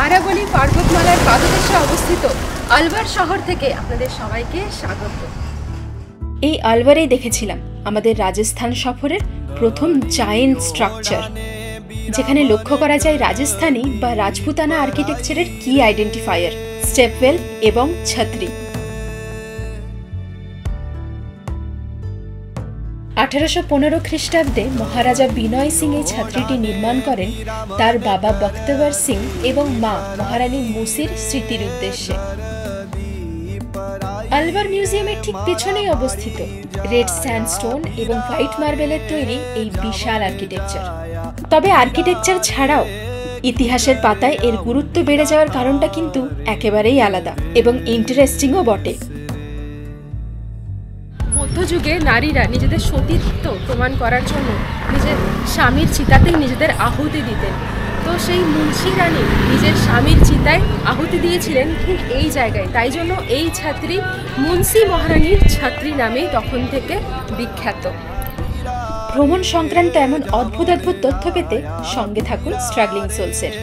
আরাবলী পর্বতমালার পাদদেশে অবস্থিত আলওয়ার শহর থেকে আপনাদের সবাইকে স্বাগত। এই আলওয়ারেই দেখেছিলাম আমাদের রাজস্থান সফরের প্রথম জায়েন্ট স্ট্রাকচার, যেখানে লক্ষ্য করা যায় রাজস্থানী বা রাজপুতানা আর্কিটেকচারের কি আইডেন্টিফায়ার স্টেপওয়েল এবং ছত্রি। 1815 খ্রিস্টাব্দে মহারাজা বিনয় সিং এই ছাত্রীটি নির্মাণ করেন তার বাবা বখতওয়ার সিং এবং মা মহারানী মুসির স্মৃতির উদ্দেশ্যে। আলওয়ার মিউজিয়ামের ঠিক পেছনেই অবস্থিত রেড স্যান্ডস্টোন এবং হোয়াইট মার্বেলের তৈরি এই বিশাল আর্কিটেকচার। তবে আর্কিটেকচার ছাড়াও ইতিহাসের পাতায় এর গুরুত্ব বেড়ে যাওয়ার কারণটা কিন্তু একেবারেই আলাদা এবং ইন্টারেস্টিংও বটে। মধ্যযুগে নারীরা নিজেদের সতীত্ব প্রমাণ করার জন্য নিজের স্বামীর চিতাতেই নিজেদের আহুতি দিতেন। তো সেই মুন্সি রানী নিজের স্বামীর চিতায় আহুতি দিয়েছিলেন ঠিক এই জায়গায়, তাই জন্য এই ছাত্রী মুন্সি মহারানীর ছাত্রী নামেই তখন থেকে বিখ্যাত। ভ্রমণ সংক্রান্ত এমন অদ্ভুত অদ্ভুত তথ্য পেতে সঙ্গে থাকুন স্ট্রাগলিং সোলসের।